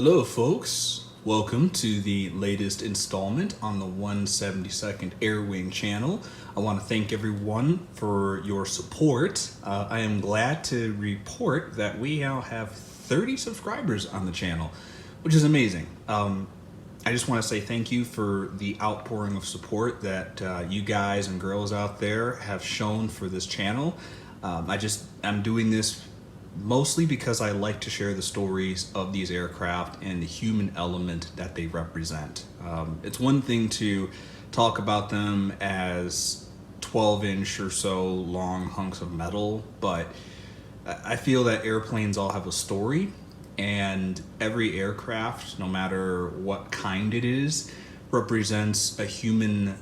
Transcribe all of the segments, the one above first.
Hello folks, welcome to the latest installment on the 172nd Air Wing channel. I want to thank everyone for your support. I am glad to report that we now have 30 subscribers on the channel, which is amazing. I just want to say thank you for the outpouring of support that you guys and girls out there have shown for this channel. I'm doing this mostly because I like to share the stories of these aircraft and the human element that they represent. It's one thing to talk about them as 12-inch or so long hunks of metal, but I feel that airplanes all have a story, and every aircraft, no matter what kind it is, represents a human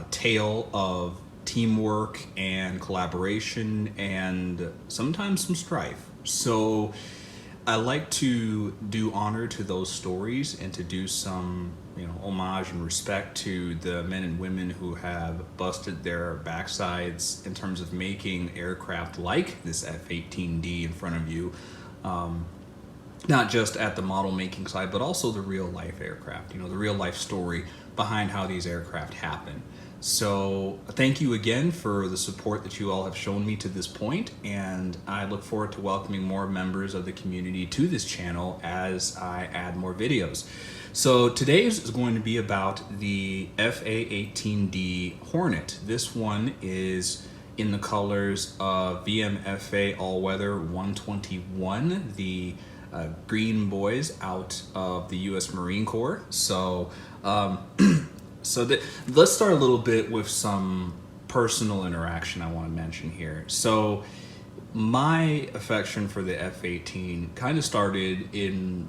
tale of teamwork and collaboration and sometimes some strife. So I like to do honor to those stories and to do some, homage and respect to the men and women who have busted their backsides in terms of making aircraft like this F-18D in front of you. Not just at the model making side, but also the real life aircraft, the real life story behind how these aircraft happen. So thank you again for the support that you all have shown me to this point, and I look forward to welcoming more members of the community to this channel as I add more videos. So today's is going to be about the A-18D Hornet. This one is in the colors of WMFA All-Weather 121, the green boys out of the U.S. Marine Corps. So let's start a little bit with some personal interaction I want to mention here. So my affection for the F-18 kind of started in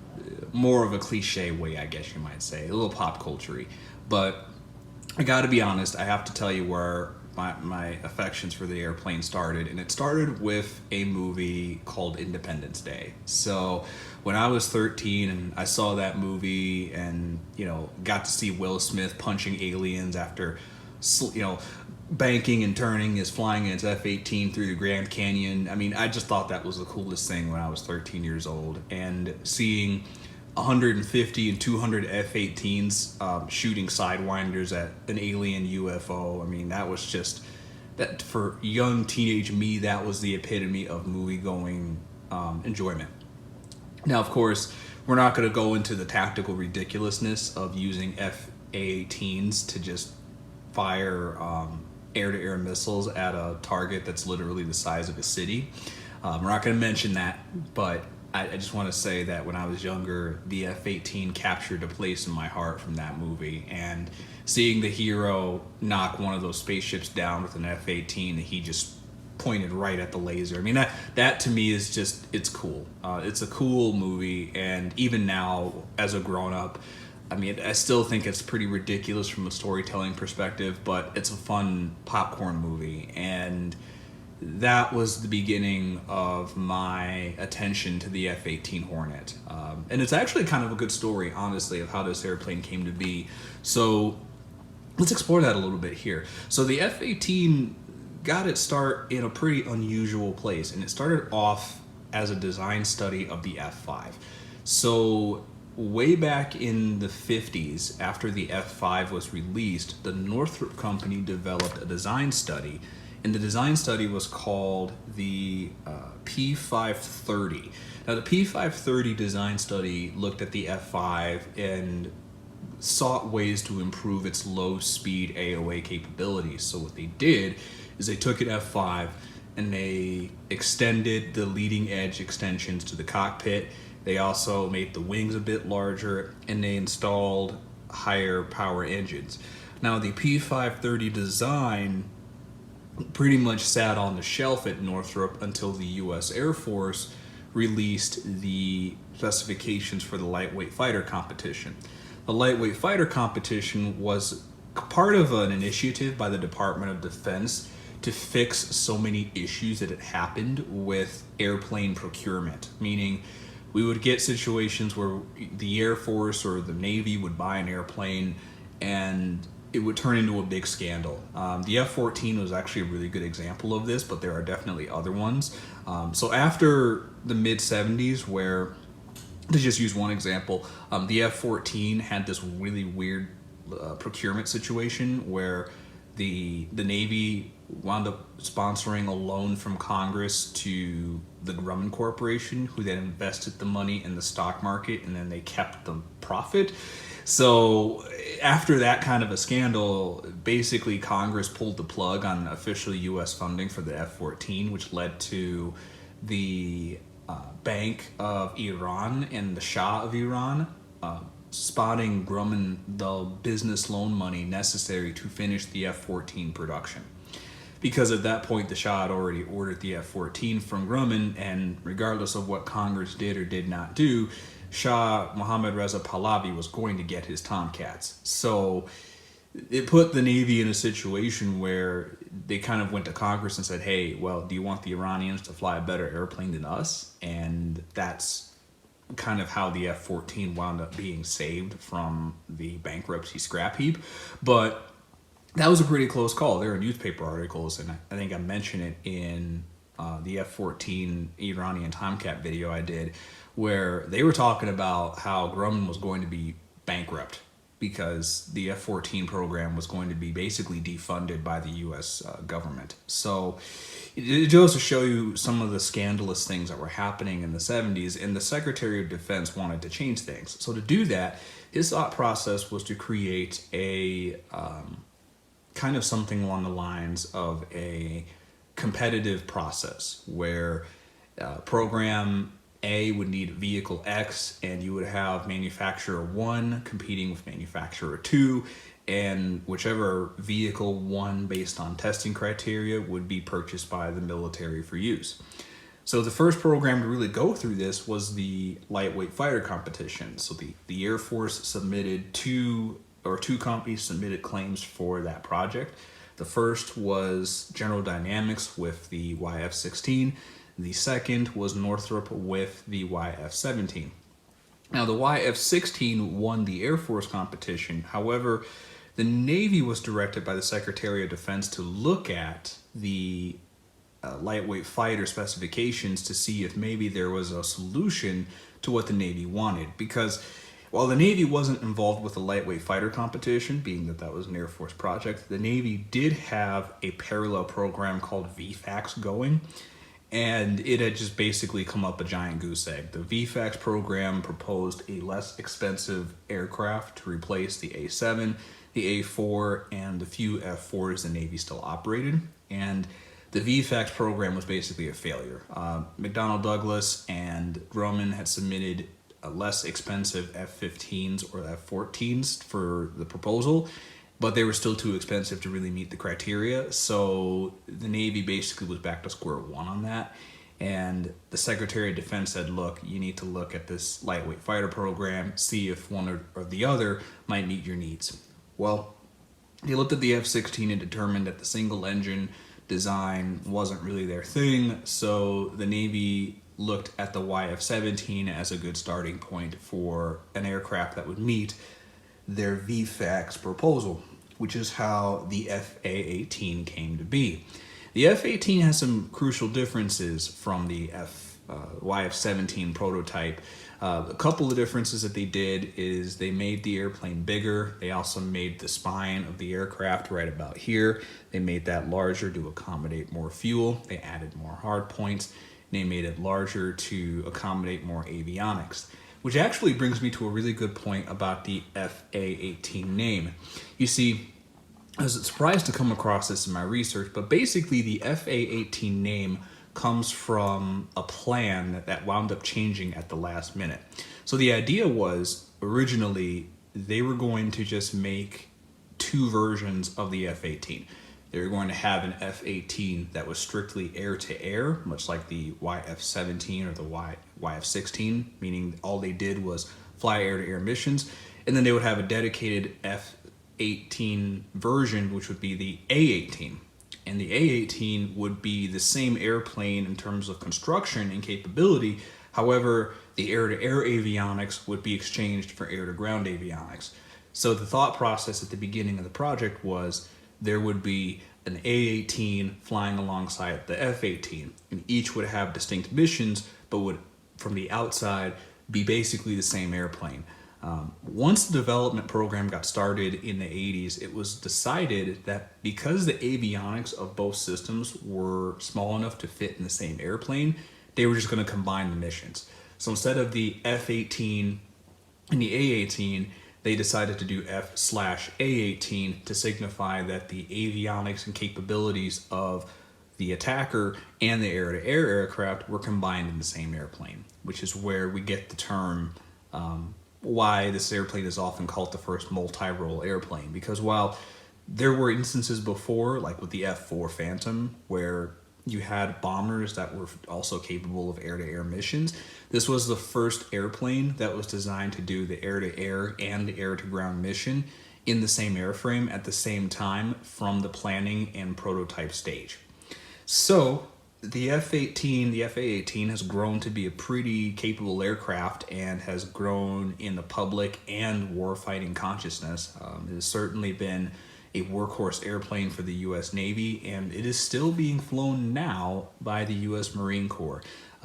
more of a cliche way, I guess you might say, a little pop culture-y. But I got to be honest, I have to tell you where my affections for the airplane started, and it started with a movie called Independence Day. So when I was 13 and I saw that movie and got to see Will Smith punching aliens after banking and turning his flying its F-18 through the Grand Canyon, I just thought that was the coolest thing when I was 13 years old. And seeing 150 and 200 F-18s shooting sidewinders at an alien UFO. That was just, that for young teenage me, that was the epitome of movie-going enjoyment. Now, of course, we're not going to go into the tactical ridiculousness of using F-18s to just fire air-to-air missiles at a target that's literally the size of a city. We're not going to mention that, but I just want to say that when I was younger, the F-18 captured a place in my heart from that movie, and seeing the hero knock one of those spaceships down with an F-18 that he just pointed right at the laser. That to me is just, it's cool. It's a cool movie, and even now, as a grown-up, I still think it's pretty ridiculous from a storytelling perspective, but it's a fun popcorn movie, and that was the beginning of my attention to the F-18 Hornet. And it's actually kind of a good story, honestly, of how this airplane came to be. So let's explore that a little bit here. So the F-18 got its start in a pretty unusual place, and it started off as a design study of the F-5. So way back in the 50s, after the F-5 was released, the Northrop Company developed a design study, and the design study was called the P530. Now, the P530 design study looked at the F-5 and sought ways to improve its low-speed AOA capabilities. So what they did is they took an F-5 and they extended the leading edge extensions to the cockpit. They also made the wings a bit larger, and they installed higher power engines. Now, the P530 design pretty much sat on the shelf at Northrop until the U.S. Air Force released the specifications for the lightweight fighter competition. The lightweight fighter competition was part of an initiative by the Department of Defense to fix so many issues that had happened with airplane procurement, meaning we would get situations where the Air Force or the Navy would buy an airplane and it would turn into a big scandal. The F-14 was actually a really good example of this, but there are definitely other ones. So after the mid-70s, where To just use one example, the F-14 had this really weird procurement situation where the Navy wound up sponsoring a loan from Congress to the Grumman Corporation, who then invested the money in the stock market, and then they kept the profit. So after that kind of a scandal, basically Congress pulled the plug on official U.S. funding for the F-14, which led to the Bank of Iran and the Shah of Iran spotting Grumman the business loan money necessary to finish the F-14 production. Because at that point, the Shah had already ordered the F-14 from Grumman, and regardless of what Congress did or did not do, Shah Mohammad Reza Pahlavi was going to get his Tomcats. So it put the Navy in a situation where they kind of went to Congress and said, hey, well, do you want the Iranians to fly a better airplane than us? And that's kind of how the F-14 wound up being saved from the bankruptcy scrap heap. But that was a pretty close call. There are newspaper articles, and I think I mentioned it in the F-14 Iranian Tomcat video I did, where they were talking about how Grumman was going to be bankrupt because the F-14 program was going to be basically defunded by the U.S. Government. So it goes to show you some of the scandalous things that were happening in the 70s, and the Secretary of Defense wanted to change things. So to do that, his thought process was to create a kind of something along the lines of a competitive process where program A would need vehicle X, and you would have manufacturer 1 competing with manufacturer 2, and whichever vehicle won based on testing criteria would be purchased by the military for use. So the first program to really go through this was the lightweight fighter competition. So the Air Force submitted two companies submitted claims for that project. The first was General Dynamics with the YF-16. The second was Northrop with the YF-17. Now, the YF-16 won the Air Force competition. However, the Navy was directed by the Secretary of Defense to look at the lightweight fighter specifications to see if maybe there was a solution to what the Navy wanted. Because while the Navy wasn't involved with the lightweight fighter competition, being that that was an Air Force project, the Navy did have a parallel program called VFAX going. And it had just basically come up a giant goose egg. The VFAX program proposed a less expensive aircraft to replace the A-7, the A-4, and the few F-4s the Navy still operated. And the VFAX program was basically a failure. McDonnell Douglas and Grumman had submitted less expensive F-15s or F-14s for the proposal, but they were still too expensive to really meet the criteria. So the Navy basically was back to square one on that. And the Secretary of Defense said, look, you need to look at this lightweight fighter program, see if one or the other might meet your needs. Well, they looked at the F-16 and determined that the single engine design wasn't really their thing. So the Navy looked at the YF-17 as a good starting point for an aircraft that would meet their VFAX proposal, which is how the F-A-18 came to be. The F-18 has some crucial differences from the YF-17 prototype. A couple of differences that they did is they made the airplane bigger. They also made the spine of the aircraft right about here. They made that larger to accommodate more fuel. They added more hard points. They made it larger to accommodate more avionics, which actually brings me to a really good point about the F-A-18 name. You see, I was surprised to come across this in my research, but basically the F-A-18 name comes from a plan that wound up changing at the last minute. So the idea was, originally, they were going to just make 2 versions of the F-18. They were going to have an F-18 that was strictly air-to-air, much like the YF-17 or the YF-16, meaning all they did was fly air-to-air missions. And then they would have a dedicated F-18 version, which would be the A-18. And the A-18 would be the same airplane in terms of construction and capability. However, the air-to-air avionics would be exchanged for air-to-ground avionics. So the thought process at the beginning of the project was there would be an A-18 flying alongside the F-18, and each would have distinct missions, but would, from the outside, be basically the same airplane. Once the development program got started in the 80s, it was decided that because the avionics of both systems were small enough to fit in the same airplane, they were just going to combine the missions. So instead of the F-18 and the A-18, they decided to do F/A-18 to signify that the avionics and capabilities of the attacker and the air-to-air aircraft were combined in the same airplane, which is where we get the term why this airplane is often called the first multi-role airplane. Because while there were instances before, like with the F-4 Phantom, where you had bombers that were also capable of air-to-air missions, this was the first airplane that was designed to do the air-to-air and the air-to-ground mission in the same airframe at the same time from the planning and prototype stage. So the F-18, the F/A-18 has grown to be a pretty capable aircraft and has grown in the public and warfighting consciousness. It has certainly been a workhorse airplane for the U.S. Navy, and it is still being flown now by the U.S. Marine Corps.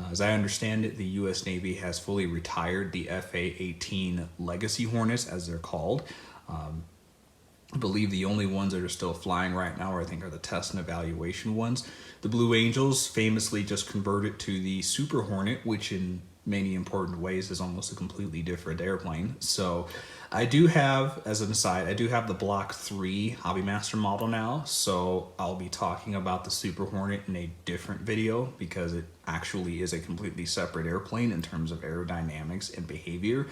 As I understand it, the U.S. Navy has fully retired the F/A-18 Legacy Hornets, as they're called. I believe the only ones that are still flying right now, I think, are the test and evaluation ones. The Blue Angels famously just converted to the Super Hornet, which in many important ways is almost a completely different airplane. So I do have, as an aside, I do have the Block 3 HobbyMaster model now, so I'll be talking about the Super Hornet in a different video because it actually is a completely separate airplane in terms of aerodynamics and behavior,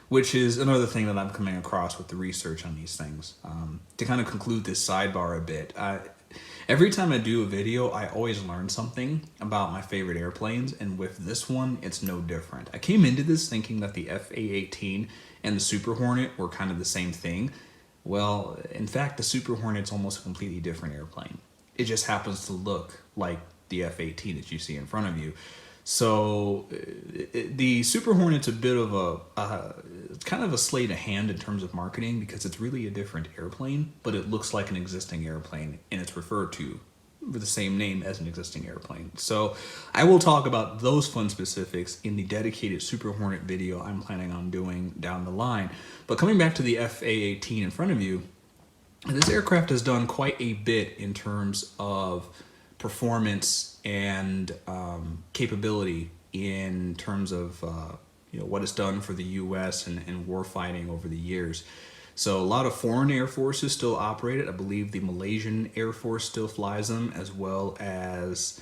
which is another thing that I'm coming across with the research on these things. To kind of conclude this sidebar a bit, every time I do a video, I always learn something about my favorite airplanes, and with this one, it's no different. I came into this thinking that the F/A-18 and the Super Hornet were kind of the same thing. Well, in fact, the Super Hornet's almost a completely different airplane. It just happens to look like the F-18 that you see in front of you. So the Super Hornet's a bit of it's kind of a sleight of hand in terms of marketing because it's really a different airplane, but it looks like an existing airplane and it's referred to with the same name as an existing airplane. So I will talk about those fun specifics in the dedicated Super Hornet video I'm planning on doing down the line. But coming back to the F/A-18 in front of you, this aircraft has done quite a bit in terms of performance and capability in terms of what it's done for the U.S. and warfighting over the years. So a lot of foreign air forces still operate it. I believe the Malaysian Air Force still flies them, as well as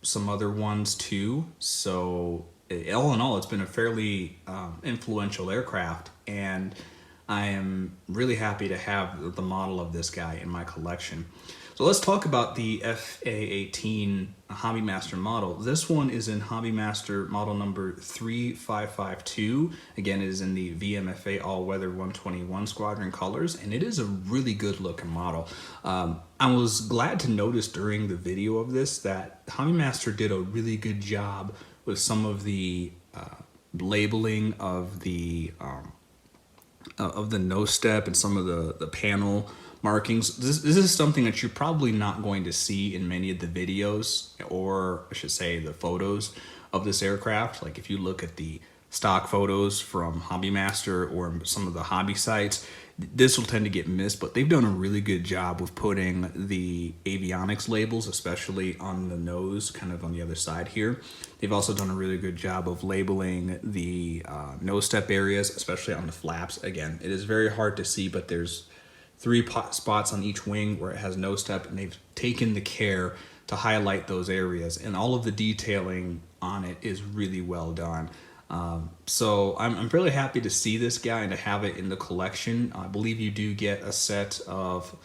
some other ones too. So all in all, it's been a fairly influential aircraft, and I am really happy to have the model of this guy in my collection. So let's talk about the F/A-18 HobbyMaster model. This one is in HobbyMaster model number 3552. Again, it is in the WMFA all-weather 121 squadron colors, and it is a really good looking model. I was glad to notice during the video of this that HobbyMaster did a really good job with some of the labeling of the nose step and some of the panel markings. This is something that you're probably not going to see in many of the videos, or I should say the photos of this aircraft. Like if you look at the stock photos from HobbyMaster or some of the hobby sites, this will tend to get missed, but they've done a really good job with putting the avionics labels, especially on the nose, kind of on the other side here. They've also done a really good job of labeling the nose step areas, especially on the flaps. Again, it is very hard to see, but there's 3 spots on each wing where it has nose step, and they've taken the care to highlight those areas, and all of the detailing on it is really well done. So I'm really happy to see this guy and to have it in the collection. I believe you do get a set of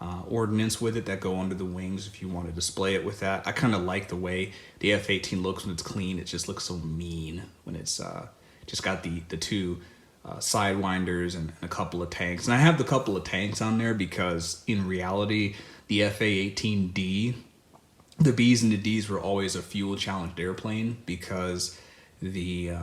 ordnance with it that go under the wings if you want to display it with that. I kind of like the way the F-18 looks when it's clean. It just looks so mean when it's just got the 2 sidewinders and a couple of tanks. And I have the couple of tanks on there because in reality, the F/A-18D, the B's and the D's were always a fuel challenged airplane because the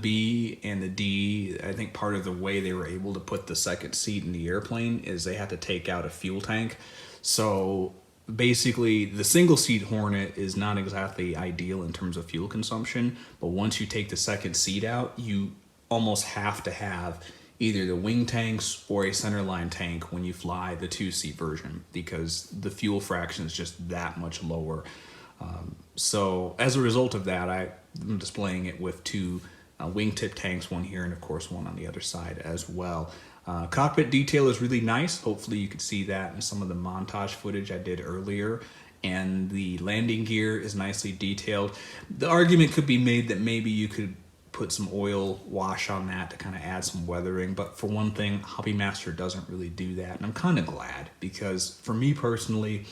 B and the D, I think part of the way they were able to put the second seat in the airplane is they had to take out a fuel tank. So basically the single seat Hornet is not exactly ideal in terms of fuel consumption, but once you take the second seat out, you almost have to have either the wing tanks or a centerline tank when you fly the 2-seat version, because the fuel fraction is just that much lower. So as a result of that, I'm displaying it with 2 wingtip tanks, one here and of course one on the other side as well. Cockpit detail is really nice. Hopefully you could see that in some of the montage footage I did earlier. And the landing gear is nicely detailed. The argument could be made that maybe you could put some oil wash on that to kind of add some weathering. But for one thing, HobbyMaster doesn't really do that. And I'm kind of glad, because for me personally,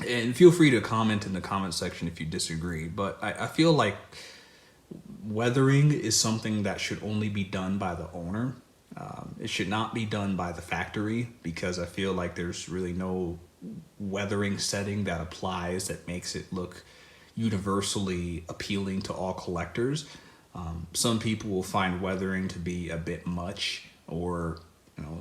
and feel free to comment in the comment section if you disagree, but I feel like weathering is something that should only be done by the owner. It should not be done by the factory, because I feel like there's really no weathering setting that applies that makes it look universally appealing to all collectors. Some people will find weathering to be a bit much, or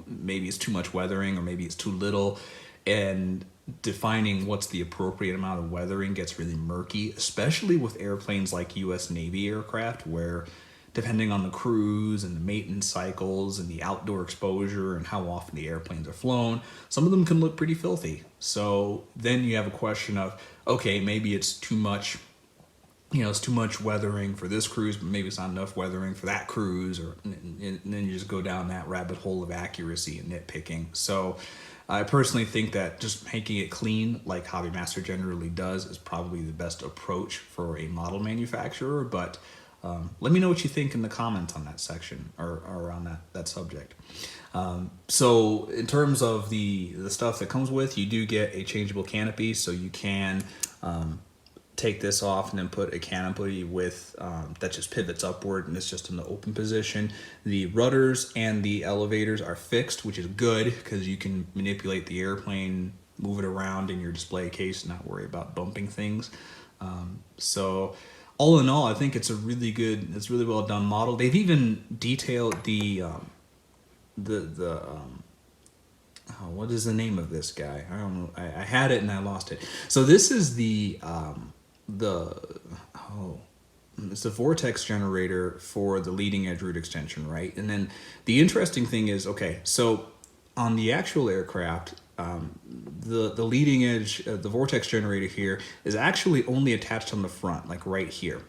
maybe it's too much weathering, or maybe it's too little, and defining what's the appropriate amount of weathering gets really murky, especially with airplanes like US Navy aircraft, where depending on the cruise and the maintenance cycles and the outdoor exposure and how often the airplanes are flown, some of them can look pretty filthy. So then you have a question of, okay, maybe it's too much, it's too much weathering for this cruise, but maybe it's not enough weathering for that cruise, and then you just go down that rabbit hole of accuracy and nitpicking. So I personally think that just making it clean, like HobbyMaster generally does, is probably the best approach for a model manufacturer. But let me know what you think in the comments on that section, or on that subject. So in terms of the stuff that comes with, you do get a changeable canopy, so you can take this off and then put a canopy with that just pivots upward, and it's just in the open position. The rudders and the elevators are fixed, which is good, because you can manipulate the airplane, move it around in your display case, and not worry about bumping things. So all in all, I think it's it's really well done model. They've even detailed what is the name of this guy? I don't know. I had it and I lost it. So this is it's the vortex generator for the leading edge root extension, right? And then the interesting thing is, okay, so on the actual aircraft, the leading edge, the vortex generator here is actually only attached on the front, like right here.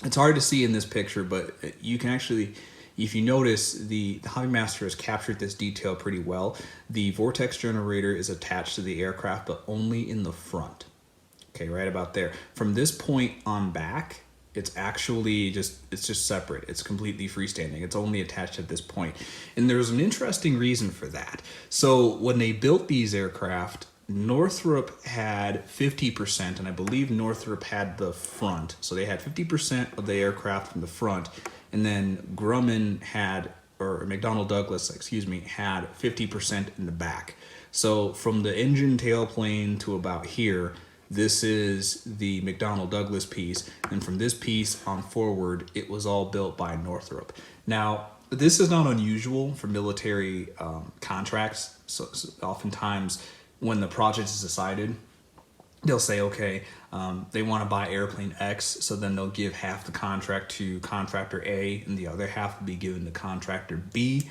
It's hard to see in this picture, but you can actually, if you notice, the HobbyMaster has captured this detail pretty well. The vortex generator is attached to the aircraft, but only in the front. Okay, right about there. From this point on back, it's actually it's just separate. It's completely freestanding. It's only attached at this point. And there's an interesting reason for that. So when they built these aircraft, Northrop had 50%, and I believe Northrop had the front. So they had 50% of the aircraft from the front, and then Grumman had, or McDonnell Douglas, excuse me, had 50% in the back. So from the engine tailplane to about here, this is the McDonnell Douglas piece, and from this piece on forward, it was all built by Northrop. Now, this is not unusual for military contracts. So oftentimes, when the project is decided, they'll say, okay, they want to buy airplane X, so then they'll give half the contract to contractor A, and the other half will be given to contractor B.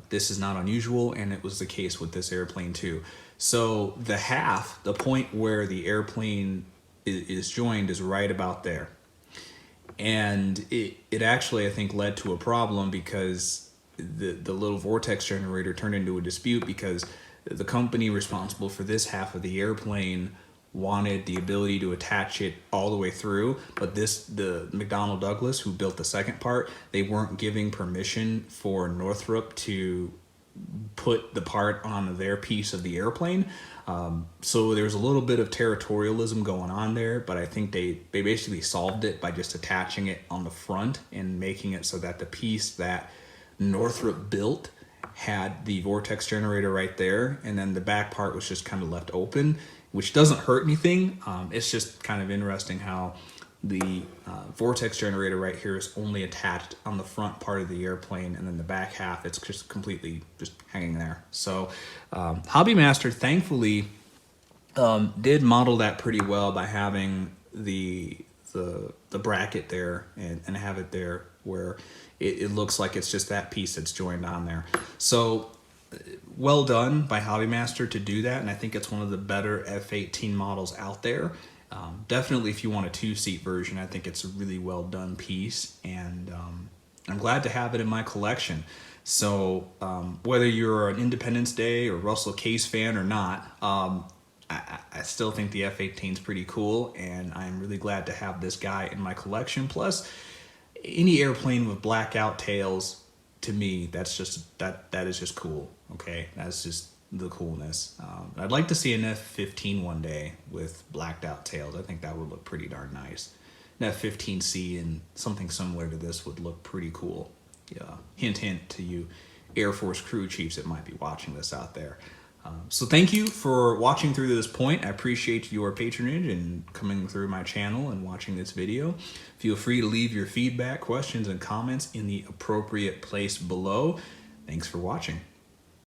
This is not unusual, and it was the case with this airplane too. So the point where the airplane is joined is right about there. And it actually, I think, led to a problem, because the little vortex generator turned into a dispute, because the company responsible for this half of the airplane wanted the ability to attach it all the way through, but the McDonnell Douglas, who built the second part, they weren't giving permission for Northrop to put the part on their piece of the airplane. So there's a little bit of territorialism going on there, but I think they basically solved it by just attaching it on the front and making it so that the piece that Northrop built had the vortex generator right there, and then the back part was just kind of left open, which doesn't hurt anything. It's just kind of interesting how the vortex generator right here is only attached on the front part of the airplane, and then the back half, it's just completely just hanging there. So HobbyMaster, thankfully, did model that pretty well by having the bracket there and have it there where it looks like it's just that piece that's joined on there. So well done by HobbyMaster to do that, and I think it's one of the better F-18 models out there. Definitely if you want a 2-seat version, I think it's a really well done piece, and I'm glad to have it in my collection. So whether you're an Independence Day or Russell Case fan or not, I still think the F-18 is pretty cool, and I'm really glad to have this guy in my collection. Plus, any airplane with blackout tails, to me, that is just cool. Okay, that's just the coolness. I'd like to see an F-15 one day with blacked out tails. I think that would look pretty darn nice. An F-15C and something similar to this would look pretty cool. Yeah, hint, hint to you Air Force crew chiefs that might be watching this out there. So thank you for watching through to this point. I appreciate your patronage and coming through my channel and watching this video. Feel free to leave your feedback, questions, and comments in the appropriate place below. Thanks for watching.